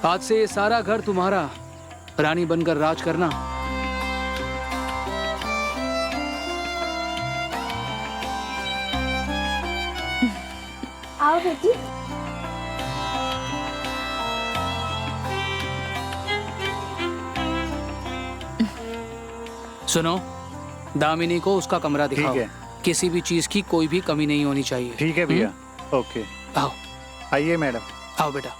आज से ये सारा घर तुम्हारा, रानी बनकर राज करना। आओ बेटी। सुनो, दामिनी को उसका कमरा दिखाओ। ठीक है। किसी भी चीज की कोई भी कमी नहीं होनी चाहिए। ठीक है भैया। ओके, आओ आइए मैडम। आओ बेटा।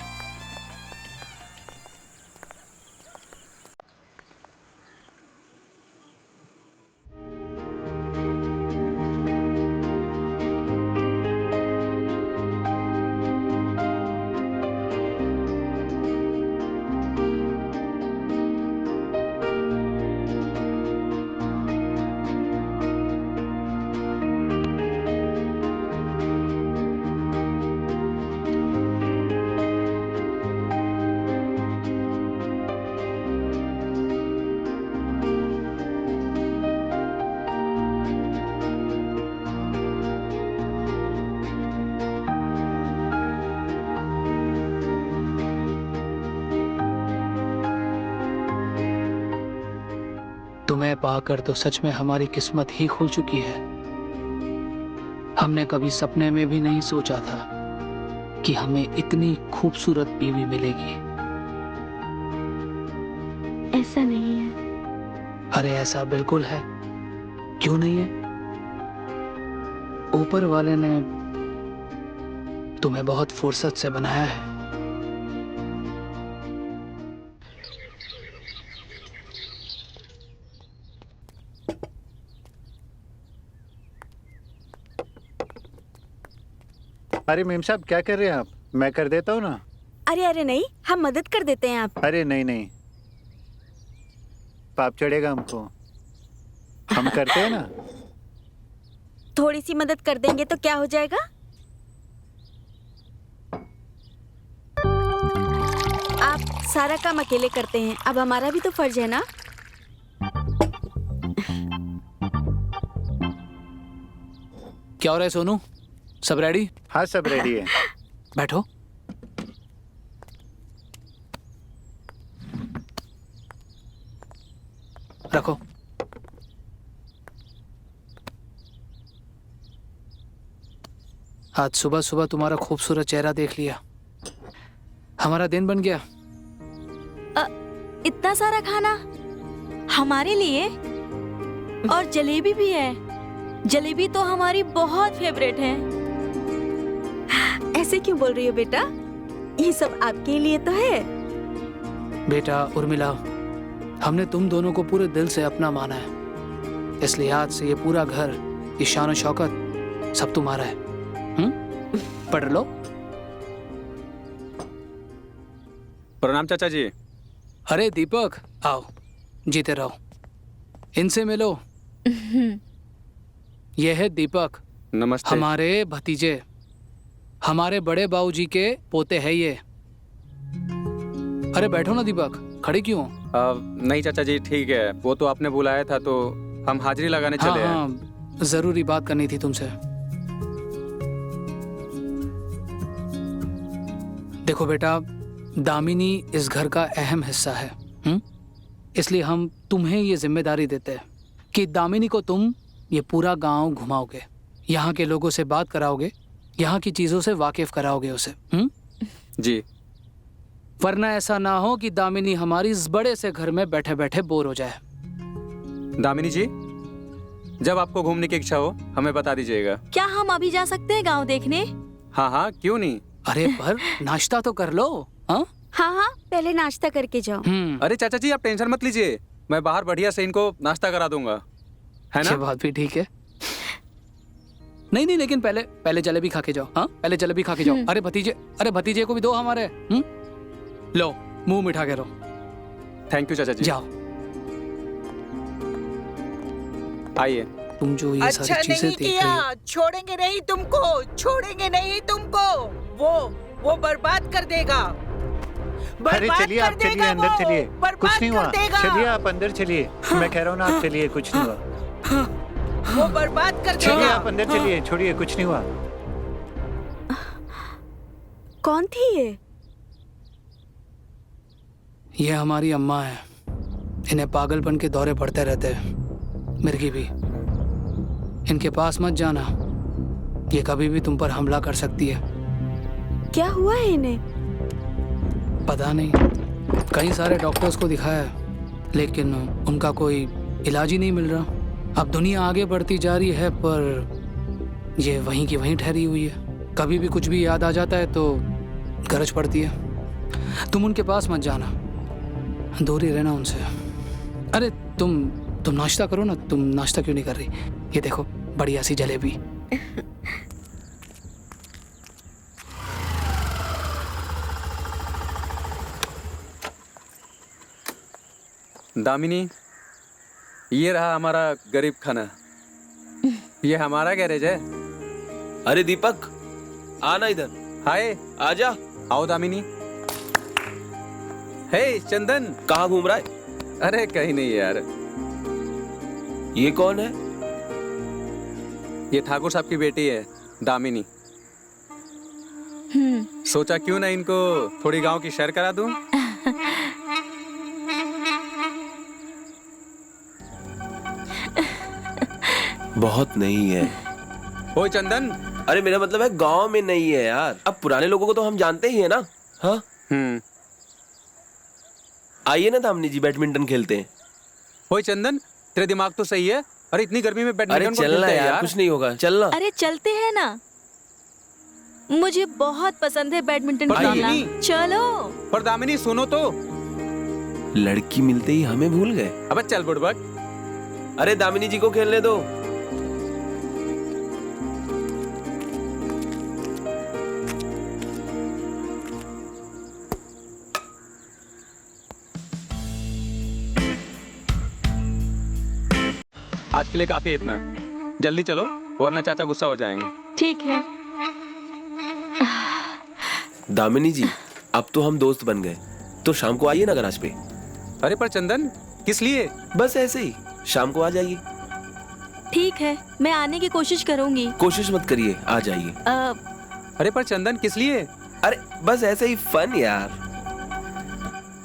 तुम्हें पाकर तो सच में हमारी किस्मत ही खुल चुकी है। हमने कभी सपने में भी नहीं सोचा था कि हमें इतनी खूबसूरत बीवी मिलेगी। ऐसा नहीं है। अरे ऐसा बिल्कुल है। क्यों नहीं है? ऊपर वाले ने तुम्हें बहुत फुर्सत से बनाया है। अरे मेम साहब क्या कर रहे हैं आप? मैं कर देता हूँ ना। अरे अरे नहीं, हम मदद कर देते हैं आप। अरे नहीं नहीं, पाप चढ़ेगा हमको। हम करते हैं ना। थोड़ी सी मदद कर देंगे तो क्या हो जाएगा? आप सारा काम अकेले करते हैं, अब हमारा भी तो फर्ज है ना। क्या हो रहा है सोनू? सब रेडी? हाँ सब रेडी है। बैठो। रखो। आज सुबह सुबह तुम्हारा खूबसूरत चेहरा देख लिया, हमारा दिन बन गया। इतना सारा खाना हमारे लिए? और जलेबी भी है। जलेबी तो हमारी बहुत फेवरेट है। ऐसे क्यों बोल रही हो बेटा? ये सब आपके लिए तो है। बेटा उर्मिला, हमने तुम दोनों को पूरे दिल से अपना माना है, इसलिए आज से ये पूरा घर, ये शान और शौकत सब तुम्हारा है। पढ़ लो। प्रणाम चाचा जी। अरे दीपक, आओ, जीते रहो। इनसे मिलो। ये है दीपक, नमस्ते। हमारे भतीजे, हमारे बड़े बाबूजी के पोते हैं ये। अरे बैठो ना दीपक, खड़े क्यों? नहीं चाचा जी ठीक है, वो तो आपने बुलाया था तो हम हाजिरी लगाने चले हैं। हाँ, जरूरी बात करनी थी तुमसे। देखो बेटा, दामिनी इस घर का अहम हिस्सा है, इसलिए हम तुम्हें ये जिम्मेदारी देते हैं कि दामिनी को तुम ये पूरा गांव घुमाओगे, यहाँ के लोगों से बात कराओगे, यहाँ की चीजों से वाकिफ कराओगे उसे। जी। वरना ऐसा ना हो कि दामिनी हमारी इस बड़े से घर में बैठे बैठे बोर हो जाए। दामिनी जी, जब आपको घूमने की इच्छा हो हमें बता दीजिएगा। क्या हम अभी जा सकते हैं गांव देखने? हाँ हाँ, क्यों नहीं। अरे पर नाश्ता तो कर लो। हाँ हाँ, पहले नाश्ता करके जाओ। अरे चाचा जी आप टेंशन मत लीजिए, मैं बाहर बढ़िया से इनको नाश्ता करा दूंगा, है ना? ये बात भी ठीक है। नहीं नहीं, लेकिन पहले जलेबी खा के जाओ। हाँ, पहले जलेबी खा के जाओ। अरे भतीजे को भी दो हमारे। लो, मुंह मिठा के रहो। थैंक यू चाचा जी। जाओ। आइए। तुम जो ये अच्छा सारी चीजें नहीं देख रही किया, हो, छोड़ेंगे नहीं तुमको, छोड़ेंगे नहीं तुमको। वो बर्बाद कर देगा। अरे चलिए आप, चलिए अंदर चलिए, कुछ नहीं हुआ। चलिए आप अंदर चलिए। मैं कह रहा हूँ ना आप चलिए, कुछ नहीं हुआ। वो बर्बाद कर चलिए देगा। आप अंदर चलिए, छोड़िए, कुछ नहीं हुआ। कौन थी ये? ये हमारी अम्मा है, इन्हें पागलपन के दौरे पड़ते रहते हैं। मिर्गी भी, इनके पास मत जाना, ये कभी भी तुम पर हमला कर सकती है। क्या हुआ है इन्हें? पता नहीं, कई सारे डॉक्टर्स को दिखाया लेकिन उनका कोई इलाज ही नहीं मिल रहा। अब दुनिया आगे बढ़ती जा रही है पर ये वहीं की वहीं ठहरी हुई है। कभी भी कुछ भी याद आ जाता है तो गरज पड़ती है। तुम उनके पास मत जाना, दूर ही रहना उनसे। अरे तुम नाश्ता करो ना। तुम नाश्ता क्यों नहीं कर रही? ये देखो बढ़िया सी जलेबी। दामिनी, ये रहा हमारा गरीब खाना। ये हमारा गैरेज है। अरे दीपक, आना इधर। हाय, आजा। आओ दामिनी। हे चंदन, कहाँ घूम रहा है? अरे कहीं नहीं यार। ये कौन है? ये ठाकुर साहब की बेटी है, दामिनी। सोचा क्यों ना इनको थोड़ी गांव की सैर करा दूं। बहुत नहीं है। ओए चंदन। अरे मेरा मतलब है गांव में नहीं है यार। अब पुराने लोगों को तो हम जानते ही है ना। हाँ, आइए ना दामिनी जी, बैडमिंटन खेलते हैं। ओए चंदन, तेरे दिमाग तो सही है। अरे इतनी गर्मी में अरे बैडमिंटन चलना यार, कुछ नहीं होगा, चलना। अरे चलते हैं ना, मुझे बहुत पसंद है बैडमिंटन पर खेलना। दामिनी- चलो। पर दामिनी सुनो तो। लड़की मिलते ही हमें भूल गए। अबे चल बुड़बक। अरे दामिनी जी को खेलने दो। आज के लिए काफी है इतना। जल्दी चलो वरना चाचा गुस्सा हो जाएंगे। ठीक है। दामिनी जी, अब तो हम दोस्त बन गए, तो शाम को आइए ना गराज पे। अरे पर चंदन, किस लिए? बस ऐसे ही, शाम को आ जाइए। ठीक है, मैं आने की कोशिश करूंगी। कोशिश मत करिए, आ जाइए। अरे पर चंदन, किस लिए? अरे बस ऐसे ही, फन यार।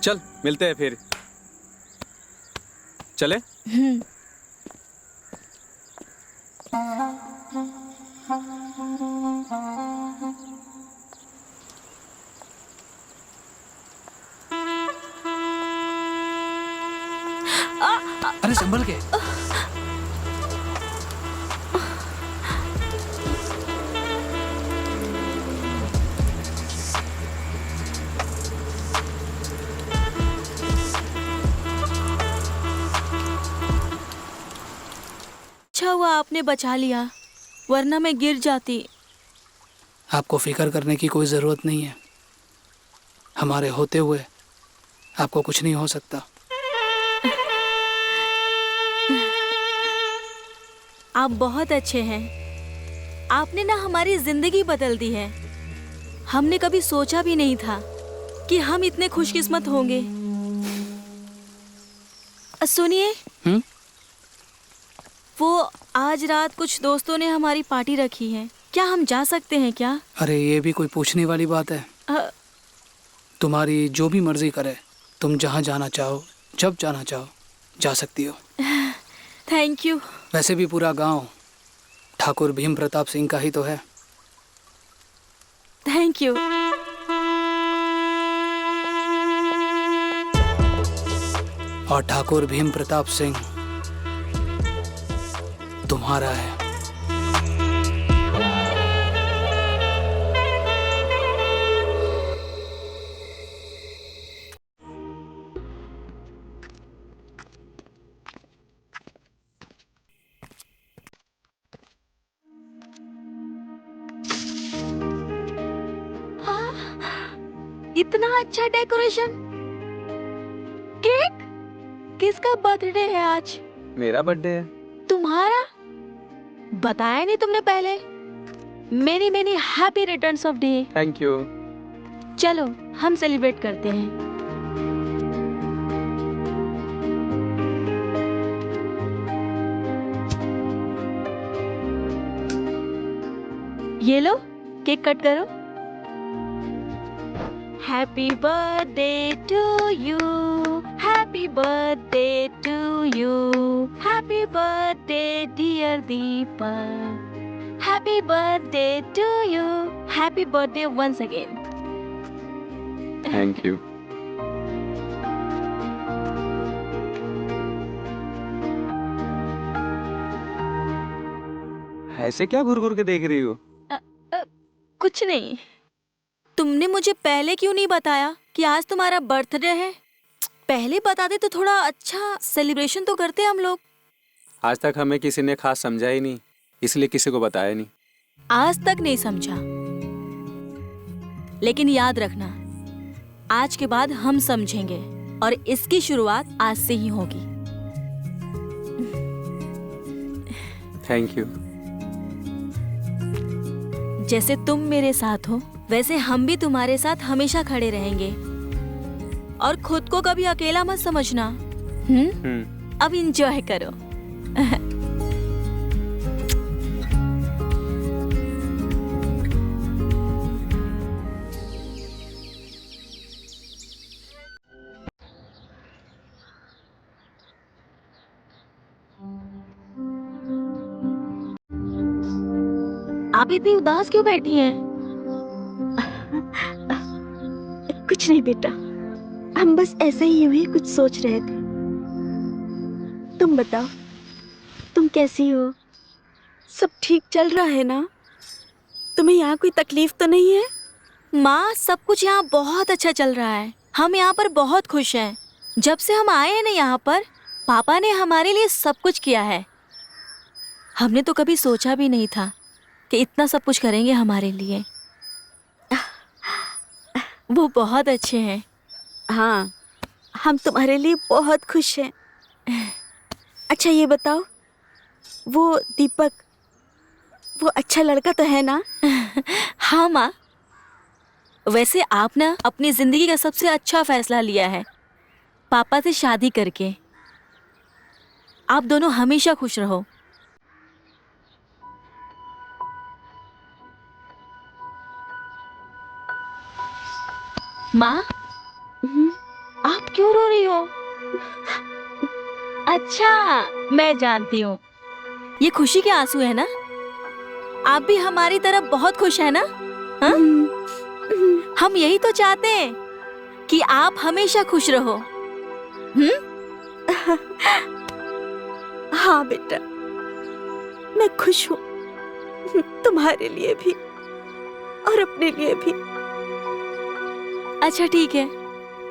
चल मिलते हैं फिर। चले। अरे संभल के। अच्छा हुआ आपने बचा लिया, वरना मैं गिर जाती। आपको फिक्र करने की कोई ज़रूरत नहीं है। हमारे होते हुए आपको कुछ नहीं हो सकता। आप बहुत अच्छे हैं। आपने ना हमारी जिंदगी बदल दी है। हमने कभी सोचा भी नहीं था कि हम इतने खुशकिस्मत होंगे। सुनिए, वो आज रात कुछ दोस्तों ने हमारी पार्टी रखी है, क्या हम जा सकते हैं क्या? अरे ये भी कोई पूछने वाली बात है? तुम्हारी जो भी मर्जी करे, तुम जहाँ जाना चाहो, जब जाना चाहो, जा सकती हो। Thank you. वैसे भी पूरा गांव ठाकुर भीम प्रताप सिंह का ही तो है। Thank you. और ठाकुर भीम प्रताप सिंह तुम्हारा है। इतना अच्छा डेकोरेशन। केक? किसका बर्थडे है आज? मेरा बर्थडे है। तुम्हारा? बताया नहीं तुमने पहले। Many many happy returns of day. Thank you. चलो हम सेलिब्रेट करते हैं। ये लो, केक कट करो। Happy birthday to you. Happy birthday to you. Happy birthday dear Deepak. Happy birthday to you. Happy birthday once again. Thank you. ऐसे क्या घूर घूर के देख रही हो? कुछ नहीं। तुमने मुझे पहले क्यों नहीं बताया कि आज तुम्हारा बर्थडे है? पहले बता दे तो थोड़ा अच्छा सेलिब्रेशन तो करते हम लोग। आज तक हमें किसी ने खास समझा ही नहीं, इसलिए किसी को बताया नहीं। आज तक नहीं समझा, लेकिन याद रखना, आज के बाद हम समझेंगे और इसकी शुरुआत आज से ही होगी। Thank you. जैसे तुम मेरे साथ हो, वैसे हम भी तुम्हारे साथ हमेशा खड़े रहेंगे। और खुद को कभी अकेला मत समझना। अब इंजॉय करो। आप इतनी उदास क्यों बैठी हैं? कुछ नहीं बेटा, हम बस ऐसे ही यूं ही कुछ सोच रहे थे। तुम बताओ, तुम कैसी हो? सब ठीक चल रहा है ना? तुम्हें यहाँ कोई तकलीफ तो नहीं है? माँ, सब कुछ यहाँ बहुत अच्छा चल रहा है। हम यहाँ पर बहुत खुश हैं। जब से हम आए हैं ना यहाँ पर, पापा ने हमारे लिए सब कुछ किया है। हमने तो कभी सोचा भी नहीं था कि इतना सब कुछ करेंगे हमारे लिए। वो बहुत अच्छे हैं। हाँ, हम तुम्हारे लिए बहुत खुश हैं। अच्छा ये बताओ, वो दीपक, वो अच्छा लड़का तो है ना? हाँ माँ, वैसे आप ना अपनी जिंदगी का सबसे अच्छा फैसला लिया है, पापा से शादी करके। आप दोनों हमेशा खुश रहो। माँ, आप क्यों रो रही हो? अच्छा, मैं जानती हूँ, ये खुशी के आंसू है ना? आप भी हमारी तरफ बहुत खुश है ना? हाँ? हम यही तो चाहते हैं कि आप हमेशा खुश रहो। हाँ बेटा, मैं खुश हूँ, तुम्हारे लिए भी और अपने लिए भी। अच्छा ठीक है,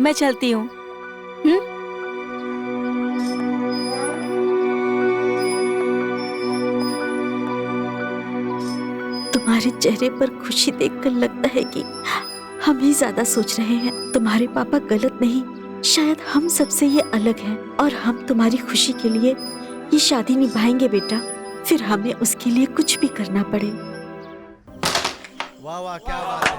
मैं चलती हूँ। तुम्हारे चेहरे पर खुशी देखकर लगता है कि हम ही ज्यादा सोच रहे हैं। तुम्हारे पापा गलत नहीं, शायद हम सबसे ये अलग हैं और हम तुम्हारी खुशी के लिए ये शादी निभाएंगे बेटा, फिर हमें उसके लिए कुछ भी करना पड़े। वाह वाह, क्या बात है।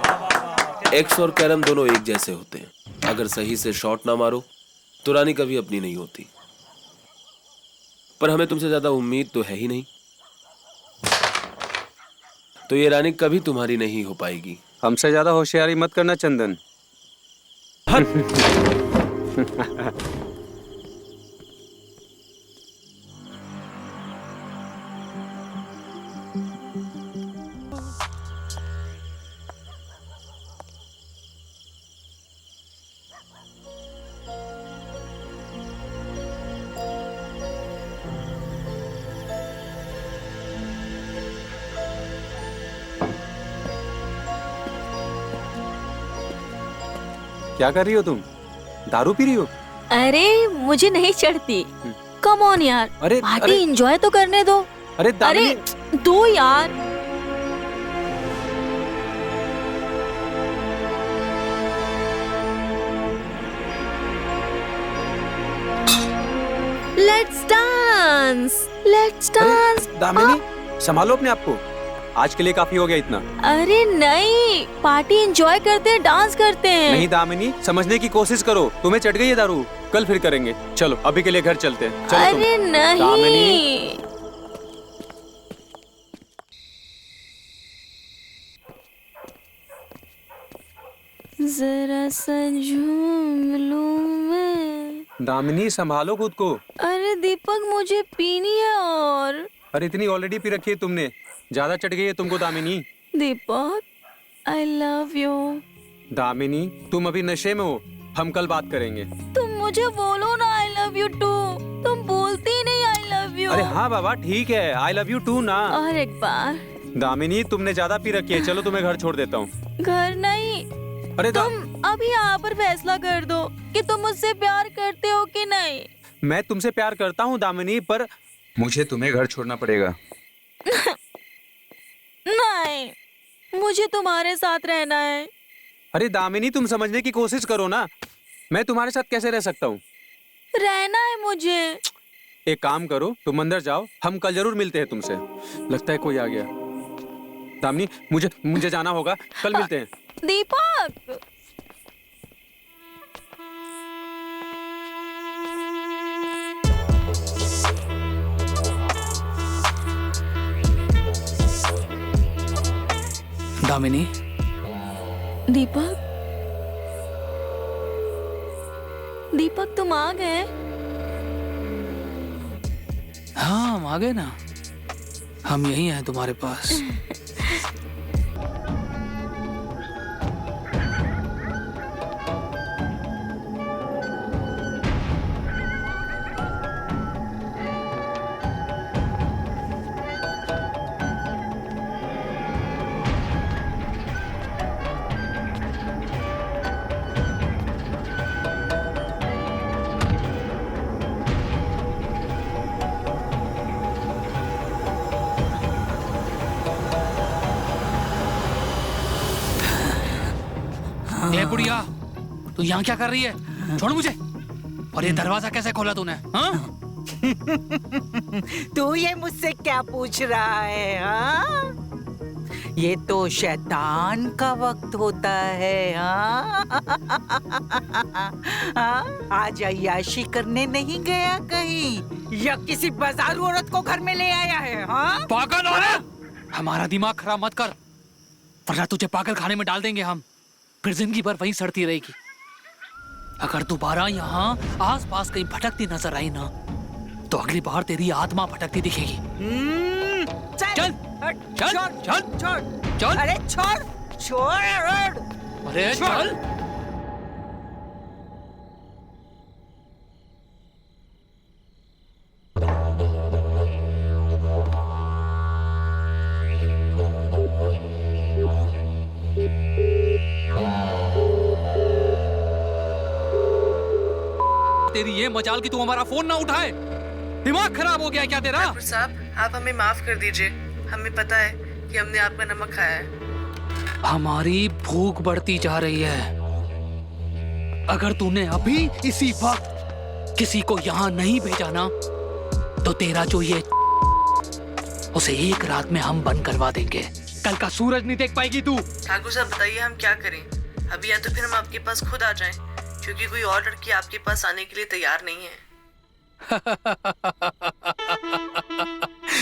एक्स और कैरम दोनों एक जैसे होते हैं, अगर सही से शॉट ना मारो तो रानी कभी अपनी नहीं होती। पर हमें तुमसे ज्यादा उम्मीद तो है ही नहीं, तो ये रानी कभी तुम्हारी नहीं हो पाएगी। हमसे ज्यादा होशियारी मत करना चंदन। क्या कर रही हो तुम? दारू पी रही हो? अरे मुझे नहीं चढ़ती। कम ऑन यार, अरे, पार्टी एंजॉय तो करने दो। अरे अरे दो यार। Let's dance, let's dance. Damini, संभालो अपने आप को, आज के लिए काफी हो गया इतना। अरे नहीं, पार्टी एंजॉय करते हैं, डांस करते हैं। नहीं दामिनी, समझने की कोशिश करो, तुम्हें चढ़ गई है दारू, कल फिर करेंगे। चलो अभी के लिए घर चलते हैं। चलो अरे तुम। नहीं दामिनी। जरा सा झूम लूं मैं। दामिनी संभालो खुद को। अरे दीपक मुझे पीनी है और। अरे इतनी ऑलरेडी पी रखी है तुमने, ज्यादा चढ़ गई है तुमको दामिनी। दीपक आई लव यू। दामिनी तुम अभी नशे में हो, हम कल बात करेंगे। तुम मुझे बोलो ना आई लव यू टू, तुम बोलती ही नहीं आई लव यू। अरे हाँ बाबा ठीक है, आई लव यू टू ना। और एक बार। दामिनी तुमने ज्यादा पी रखी है, चलो तुम्हें घर छोड़ देता हूँ। घर नहीं, अरे तुम अभी यहाँ पर फैसला कर दो कि तुम मुझसे प्यार करते हो कि नहीं। मैं तुमसे प्यार करता हूँ दामिनी, पर मुझे तुम्हें घर छोड़ना पड़ेगा। नहीं, मुझे तुम्हारे साथ रहना है। अरे दामिनी तुम समझने की कोशिश करो ना, मैं तुम्हारे साथ कैसे रह सकता हूँ। रहना है मुझे। एक काम करो, तुम अंदर जाओ, हम कल जरूर मिलते हैं तुमसे। लगता है कोई आ गया। दामिनी मुझे जाना होगा, कल मिलते हैं। दीपक दामिनी, दीपक दीपक तुम आ गए। हाँ हम आ गए ना, हम यही हैं तुम्हारे पास। ए बुढ़िया, तू यहाँ क्या कर रही है? छोड़ मुझे। और ये दरवाजा कैसे खोला तूने? हाँ? तू ये मुझसे क्या पूछ रहा है? हाँ? ये तो शैतान का वक्त होता है। हाँ? हाँ? आज अय्याशी करने नहीं गया कहीं, या किसी बाजारू औरत को घर में ले आया है? हाँ? पागल औरत, हमारा दिमाग खराब मत कर, वरना तुझे पागल खाने में डाल देंगे हम, फिर जिंदगी भर वहीं सड़ती रहेगी। अगर दोबारा यहाँ आसपास कहीं भटकती नजर आई ना, तो अगली बार तेरी आत्मा भटकती दिखेगी। चल चल चल चल छोड़। चल। अरे छोड़ छोड़। अरे चल। तेरी ये मजाल कि तू हमारा फोन ना उठाए, दिमाग खराब हो गया क्या तेरा? ठाकुर साहब आप हमें माफ कर दीजिए, हमें पता है कि हमने आपका नमक खाया है। हमारी भूख बढ़ती जा रही है। अगर तूने अभी इसी वक्त किसी को यहाँ नहीं भेजा ना, तो तेरा जो ये उसे एक रात में हम बंद करवा देंगे। कल का सूरज नहीं देख पाएगी तू। ठाकुर साहब बताइए हम क्या करें अभी, या तो फिर हम आपके पास खुद आ जाएं, क्योंकि कोई और लड़की आपके पास आने के लिए तैयार नहीं है।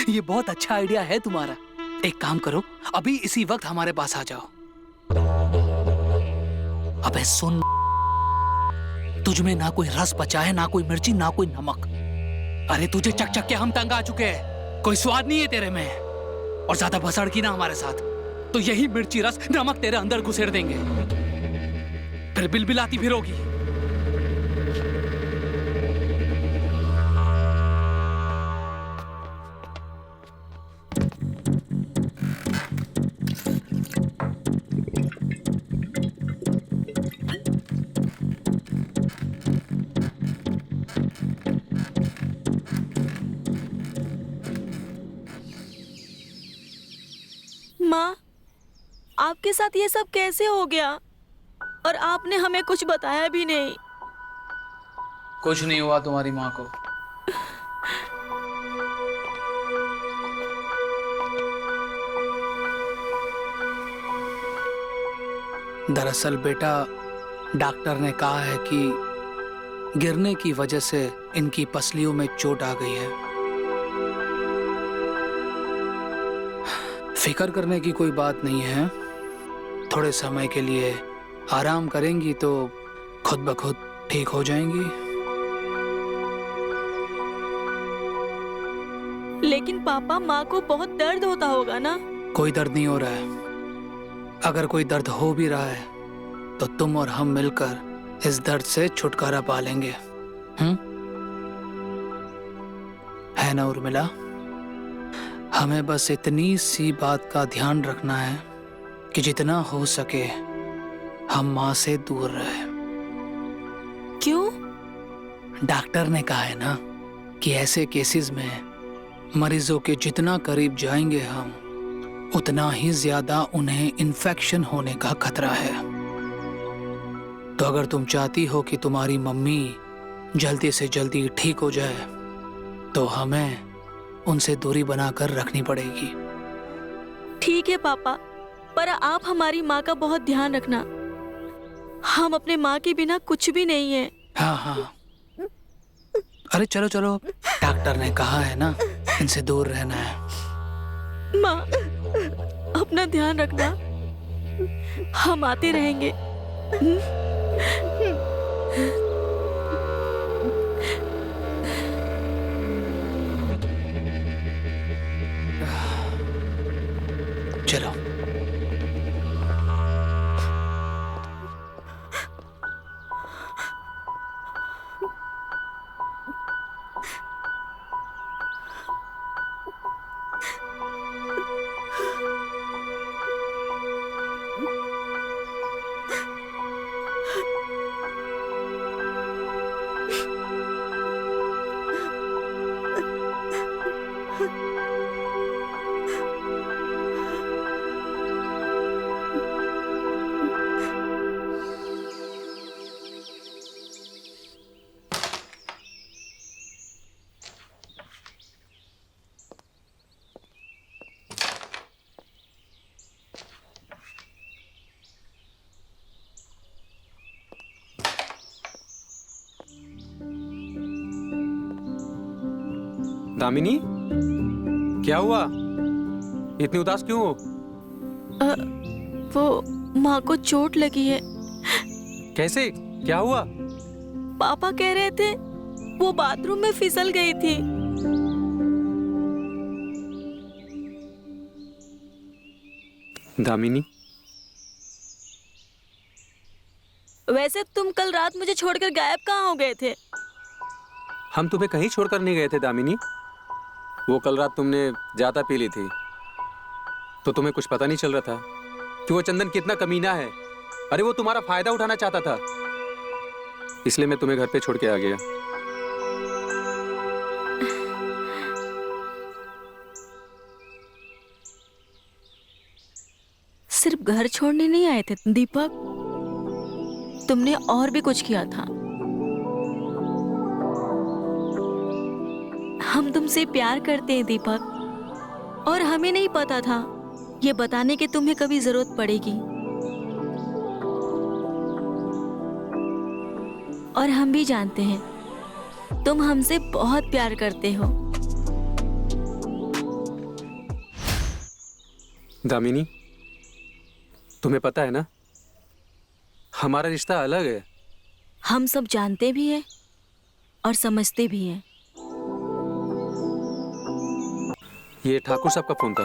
ये बहुत अच्छा आइडिया है तुम्हारा। एक काम करो, अभी इसी वक्त हमारे पास आ जाओ। अबे सुन, तुझ में ना कोई रस बचा है, ना कोई मिर्ची, ना कोई नमक। अरे तुझे चक चक के हम तंग आ चुके हैं, कोई स्वाद नहीं है तेरे में। और ज्यादा भसड़ की ना हमारे साथ, तो यही मिर्ची रस नमक तेरे अंदर घुसेड़ देंगे, फिर बिलबिलाती फिरोगी। माँ, आपके साथ ये सब कैसे हो गया? और आपने हमें कुछ बताया भी नहीं। कुछ नहीं हुआ तुम्हारी माँ को। दरअसल बेटा, डॉक्टर ने कहा है कि गिरने की वजह से इनकी पसलियों में चोट आ गई है। फिक्र करने की कोई बात नहीं है, थोड़े समय के लिए आराम करेंगी तो खुद ब खुद ठीक हो जाएंगी। लेकिन पापा, माँ को बहुत दर्द होता होगा ना? कोई दर्द नहीं हो रहा है। अगर कोई दर्द हो भी रहा है तो तुम और हम मिलकर इस दर्द से छुटकारा पा लेंगे। है ना उर्मिला? हमें बस इतनी सी बात का ध्यान रखना है कि जितना हो सके हम माँ से दूर रहे। क्यों? डॉक्टर ने कहा है ना कि ऐसे केसेस में मरीजों के जितना करीब जाएंगे हम, उतना ही ज्यादा उन्हें इन्फेक्शन होने का खतरा है। तो अगर तुम चाहती हो कि तुम्हारी मम्मी जल्दी से जल्दी ठीक हो जाए तो हमें उनसे दूरी बनाकर रखनी पड़ेगी। ठीक है पापा, पर आप हमारी माँ का बहुत ध्यान रखना। हम अपने माँ के बिना कुछ भी नहीं है। हाँ हाँ, अरे चलो चलो, डॉक्टर ने कहा है ना इनसे दूर रहना है। माँ, अपना ध्यान रखना, हम आते रहेंगे। चलो। दामिनी, क्या हुआ? इतनी उदास क्यों हो? वो माँ को चोट लगी है। कैसे? क्या हुआ? पापा कह रहे थे वो बाथरूम में फिसल गई थी। दामिनी, वैसे तुम कल रात मुझे छोड़कर गायब कहाँ हो गए थे? हम तुम्हें कहीं छोड़कर नहीं गए थे दामिनी। वो कल रात तुमने ज्यादा पी ली थी तो तुम्हें कुछ पता नहीं चल रहा था कि वो चंदन कितना कमीना है। अरे वो तुम्हारा फायदा उठाना चाहता था, इसलिए मैं तुम्हें घर पे छोड़ के आ गया। सिर्फ घर छोड़ने नहीं आए थे दीपक, तुमने और भी कुछ किया था। हम तुमसे प्यार करते हैं दीपक, और हमें नहीं पता था ये बताने की तुम्हें कभी जरूरत पड़ेगी। और हम भी जानते हैं तुम हमसे बहुत प्यार करते हो। दामिनी, तुम्हें पता है ना हमारा रिश्ता अलग है। हम सब जानते भी हैं और समझते भी हैं। ये ठाकुर साहब का फोन था,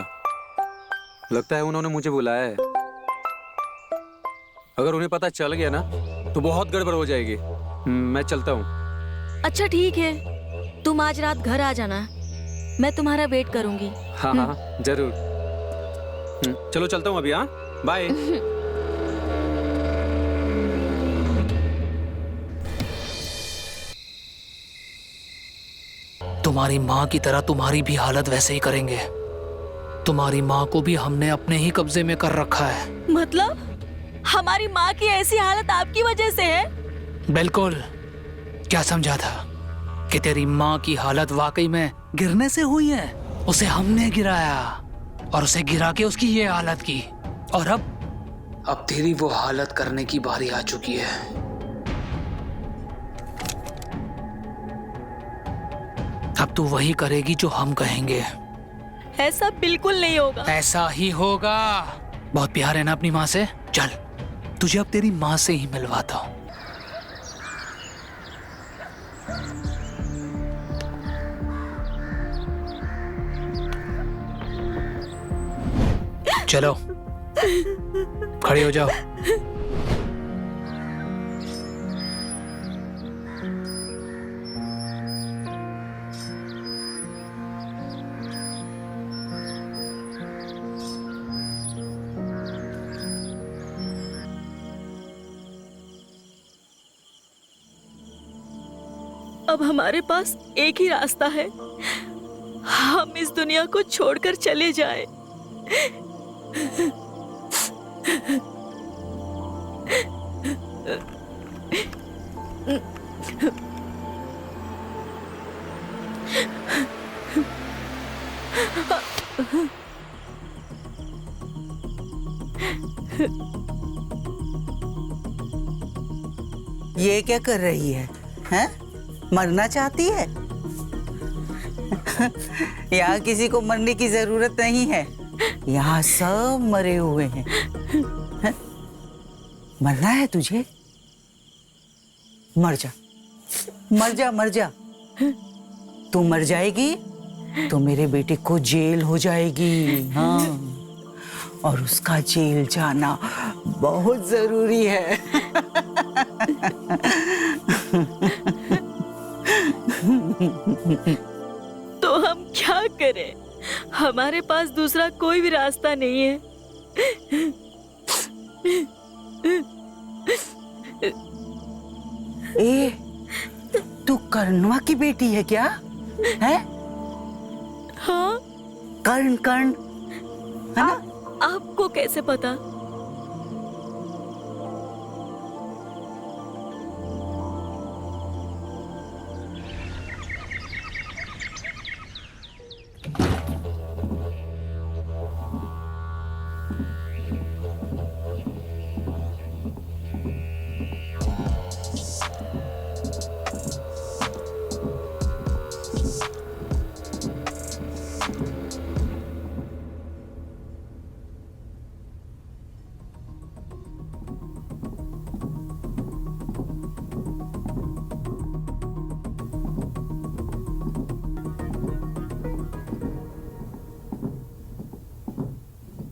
लगता है उन्होंने मुझे बुलाया है। अगर उन्हें पता चल गया ना तो बहुत गड़बड़ हो जाएगी। मैं चलता हूँ। अच्छा ठीक है, तुम आज रात घर आ जाना, मैं तुम्हारा वेट करूंगी। हाँ हाँ जरूर। चलो चलता हूँ अभी। हाँ बाय। तुम्हारी माँ की तरह तुम्हारी भी हालत वैसे ही करेंगे। तुम्हारी माँ को भी हमने अपने ही कब्जे में कर रखा है। मतलब हमारी माँ की ऐसी हालत आपकी वजह से है? बिल्कुल। क्या समझा था कि तेरी माँ की हालत वाकई में गिरने से हुई है? उसे हमने गिराया और उसे गिरा के उसकी ये हालत की, और अब तेरी वो हालत करने की बारी आ चुकी है। अब तू वही करेगी जो हम कहेंगे। ऐसा बिल्कुल नहीं होगा। ऐसा ही होगा। बहुत प्यार है ना अपनी माँ से? चल तुझे अब तेरी माँ से ही मिलवाता हूँ। चलो, खड़ी हो जाओ। अब हमारे पास एक ही रास्ता है, हम इस दुनिया को छोड़कर चले जाएं। ये क्या कर रही है? हैं? मरना चाहती है? यहाँ किसी को मरने की जरूरत नहीं है, यहाँ सब मरे हुए हैं। हैं? मरना है तुझे? मर जा, मर जा, मर जा। तू मर जाएगी तो मेरे बेटे को जेल हो जाएगी। हाँ, और उसका जेल जाना बहुत जरूरी है। तो हम क्या करें? हमारे पास दूसरा कोई भी रास्ता नहीं है। ए, तू कर्णवा की बेटी है क्या? है? हाँ, कर्ण, कर्ण, है ना? आपको कैसे पता?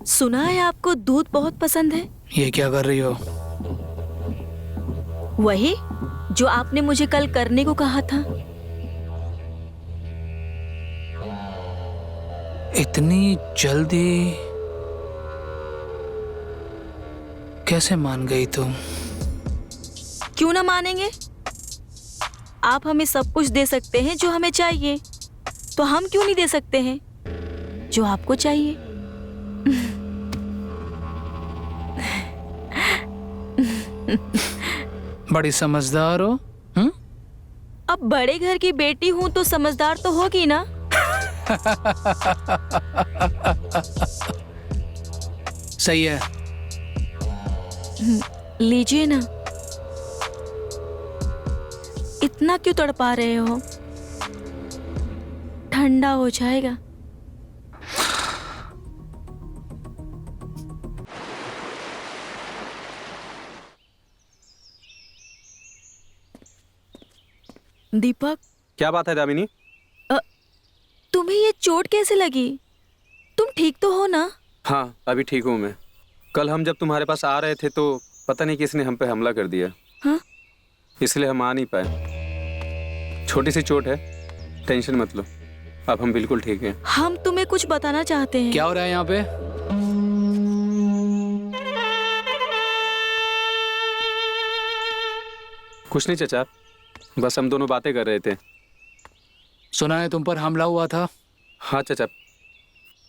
सुना है आपको दूध बहुत पसंद है। ये क्या कर रही हो? वही जो आपने मुझे कल करने को कहा था। इतनी जल्दी कैसे मान गई तुम? क्यों ना मानेंगे? आप हमें सब कुछ दे सकते हैं जो हमें चाहिए, तो हम क्यों नहीं दे सकते हैं जो आपको चाहिए? बड़ी समझदार हो। अब बड़े घर की बेटी हूं तो समझदार तो होगी ना। सही है। लीजिए ना। इतना क्यों तड़पा रहे हो? ठंडा हो जाएगा। दीपक, क्या बात है दामिनी? तुम्हें ये चोट कैसे लगी? तुम ठीक तो हो ना? हाँ, अभी ठीक हूँ मैं। कल हम जब तुम्हारे पास आ रहे थे तो पता नहीं किसने हम पे हमला कर दिया। हाँ? इसलिए हम आ नहीं पाए। छोटी सी चोट है, टेंशन मत लो, अब हम बिल्कुल ठीक हैं। हम तुम्हें कुछ बताना चाहते हैं। क्या हो रहा है यहाँ पे? कुछ नहीं चचा, बस हम दोनों बातें कर रहे थे। सुना है तुम पर हमला हुआ था? हाँ चचा,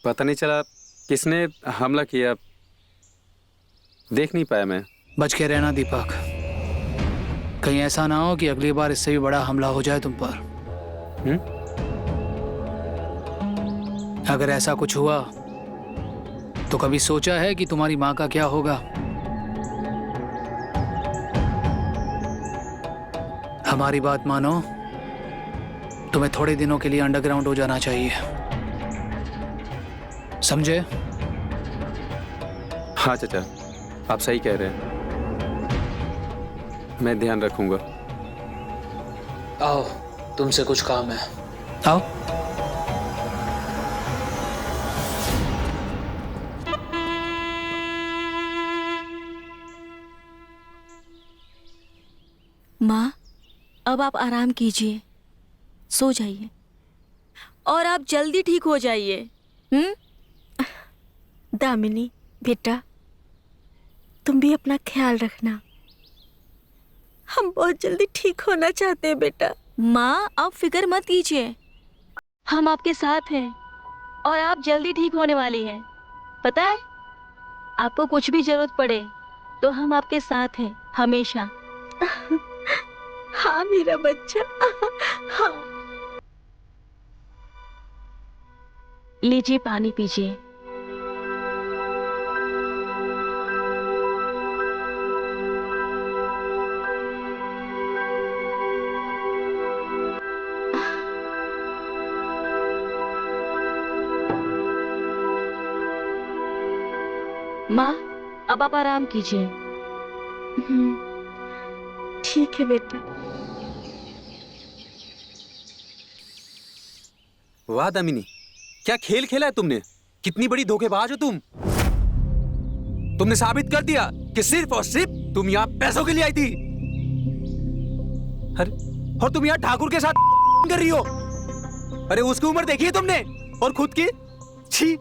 पता नहीं चला किसने हमला किया, देख नहीं पाया मैं। बच के रहना दीपक, कहीं ऐसा ना हो कि अगली बार इससे भी बड़ा हमला हो जाए तुम पर। अगर ऐसा कुछ हुआ तो कभी सोचा है कि तुम्हारी माँ का क्या होगा? हमारी बात मानो, तुम्हें थोड़े दिनों के लिए अंडरग्राउंड हो जाना चाहिए, समझे? हाँ चचा, आप सही कह रहे हैं। मैं ध्यान रखूंगा। आओ, तुमसे कुछ काम है। आओ। माँ, अब आप आराम कीजिए, सो जाइए और आप जल्दी ठीक हो जाइए। दामिनी बेटा, तुम भी अपना ख्याल रखना। हम बहुत जल्दी ठीक होना चाहते हैं बेटा। माँ, आप फिक्र मत कीजिए, हम आपके साथ हैं और आप जल्दी ठीक होने वाली हैं। पता है, आपको कुछ भी जरूरत पड़े तो हम आपके साथ हैं हमेशा। हाँ मेरा बच्चा, हाँ। लीजिए, पानी पीजिए। माँ, अब आप आराम कीजिए। ठीक है बेटा। वाह दामिनी, क्या खेल खेला है तुमने। कितनी बड़ी धोखेबाज हो तुम। तुमने साबित कर दिया कि सिर्फ और सिर्फ तुम यहाँ पैसों के लिए आई थी। अरे, और तुम यहाँ ठाकुर के साथ कर रही हो। अरे, उसकी उम्र देखी है तुमने और खुद की। छी।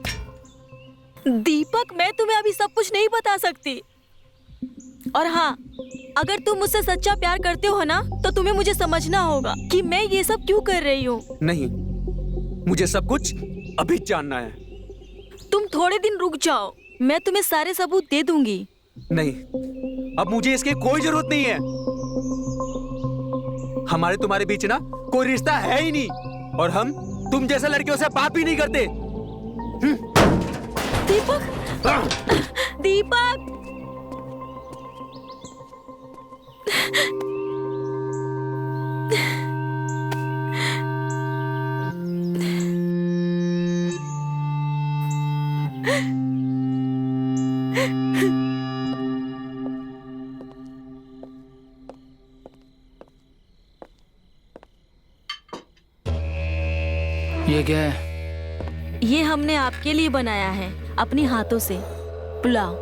दीपक, मैं तुम्हें अभी सब कुछ नहीं बता सकती। और हाँ, अगर तुम मुझसे सच्चा प्यार करते हो ना, तो तुम्हें मुझे समझना होगा कि मैं ये सब क्यों कर रही हूँ। नहीं, मुझे सब कुछ अभी जानना है। तुम थोड़े दिन रुक जाओ, मैं तुम्हें सारे सबूत दे दूंगी। नहीं, अब मुझे इसकी कोई जरूरत नहीं है। हमारे तुम्हारे बीच ना कोई रिश्ता है ही नहीं और हम तुम जैसे लड़कियों से बात भी नहीं करते। दीपक, दीपक, ये क्या है? ये हमने आपके लिए बनाया है अपनी हाथों से, पुलाव।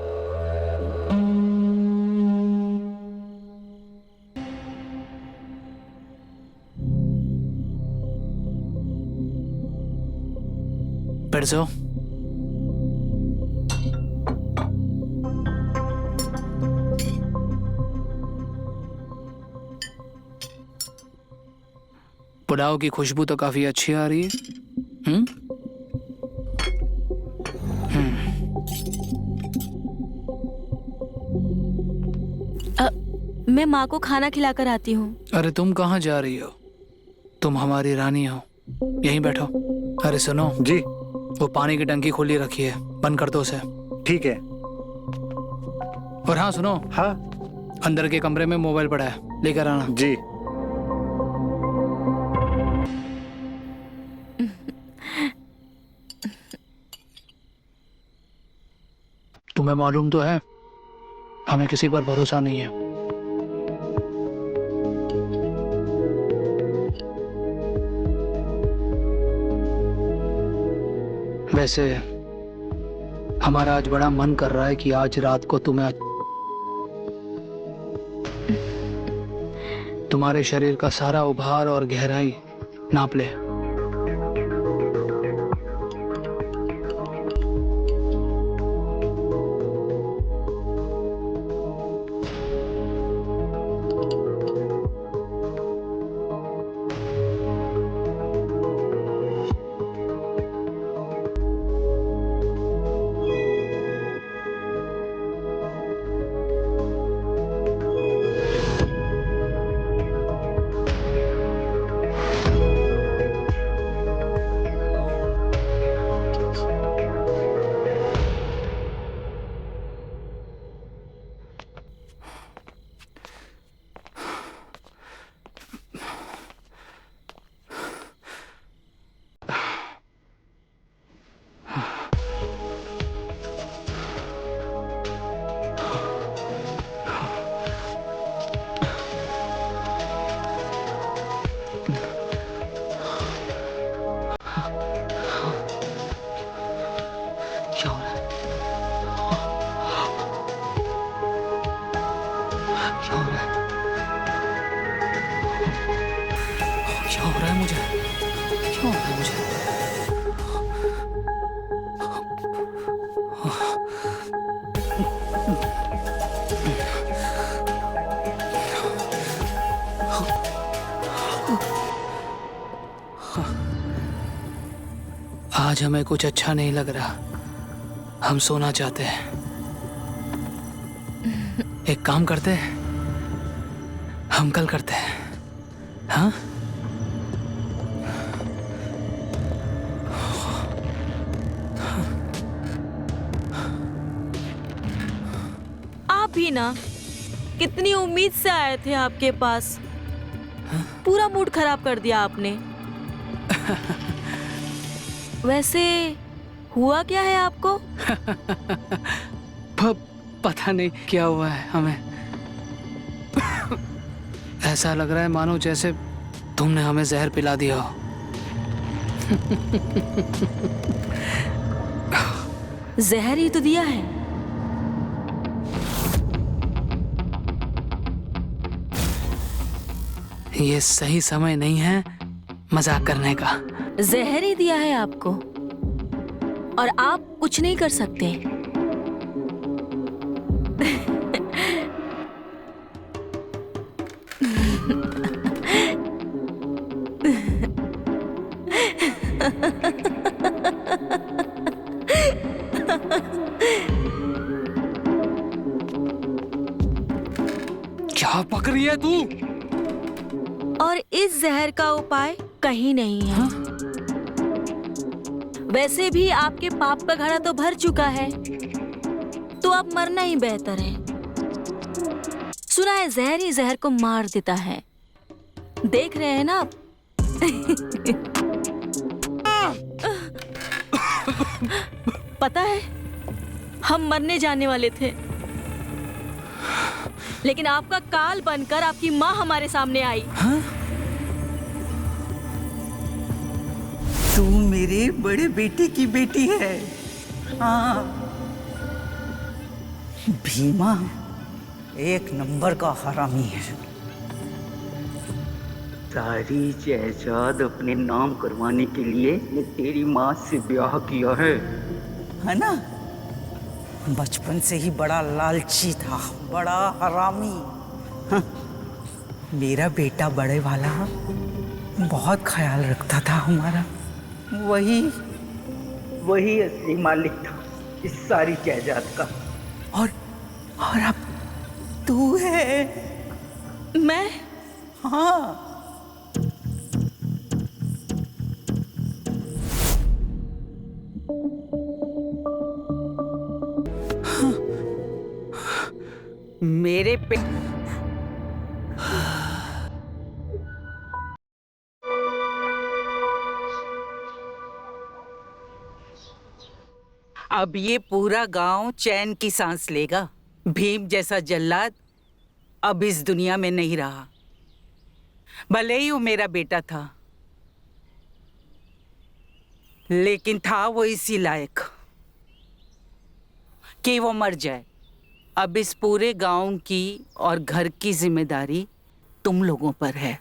बैठ जाओ। पुलाव की खुशबू तो काफी अच्छी आ रही है। मैं माँ को खाना खिलाकर आती हूँ। अरे, तुम कहाँ जा रही हो? तुम हमारी रानी हो, यहीं बैठो। अरे सुनो जी। वो पानी की टंकी खुली रखी है, बंद कर दो उसे। ठीक है। और हाँ सुनो, हाँ अंदर के कमरे में मोबाइल पड़ा है, लेकर आना। जी। तुम्हें मालूम तो है, हमें किसी पर भरोसा नहीं है। वैसे हमारा आज बड़ा मन कर रहा है कि आज रात को तुम्हारे शरीर का सारा उभार और गहराई नाप ले। आज हमें कुछ अच्छा नहीं लग रहा। हम सोना चाहते हैं। एक काम करते हैं, हम कल करते हैं। हाँ? आप भी ना, कितनी उम्मीद से आए थे आपके पास, पूरा मूड खराब कर दिया आपने। वैसे हुआ क्या है आपको? पता नहीं क्या हुआ है हमें। ऐसा लग रहा है मानो जैसे तुमने हमें जहर पिला दिया हो। जहर ही तो दिया है। ये सही समय नहीं है मजाक करने का। जहर ही दिया है आपको और आप कुछ नहीं कर सकते। क्या पक रही है तू? और इस जहर का उपाय कहीं नहीं है। वैसे भी आपके पाप का घड़ा तो भर चुका है, तो अब मरना ही बेहतर है। सुना है जहर ही जहर को मार देता है। देख रहे हैं ना आप? पता है, हम मरने जाने वाले थे, लेकिन आपका काल बनकर आपकी माँ हमारे सामने आई। हाँ? तू मेरे बड़े बेटे की बेटी है। हाँ, भीमा एक नंबर का हरामी है। सारी जायदाद अपने नाम करवाने के लिए ने तेरी माँ से ब्याह किया है ना? बचपन से ही बड़ा लालची था, बड़ा हरामी। हाँ, मेरा बेटा बड़े वाला बहुत ख्याल रखता था हमारा। वही असली मालिक था इस सारी जायदाद का। और अब तू है। मैं? हाँ, मेरे पे अब ये पूरा गांव चैन की सांस लेगा। भीम जैसा जल्लाद अब इस दुनिया में नहीं रहा। भले ही वो मेरा बेटा था, लेकिन था वो इसी लायक कि वो मर जाए। अब इस पूरे गांव की और घर की जिम्मेदारी तुम लोगों पर है।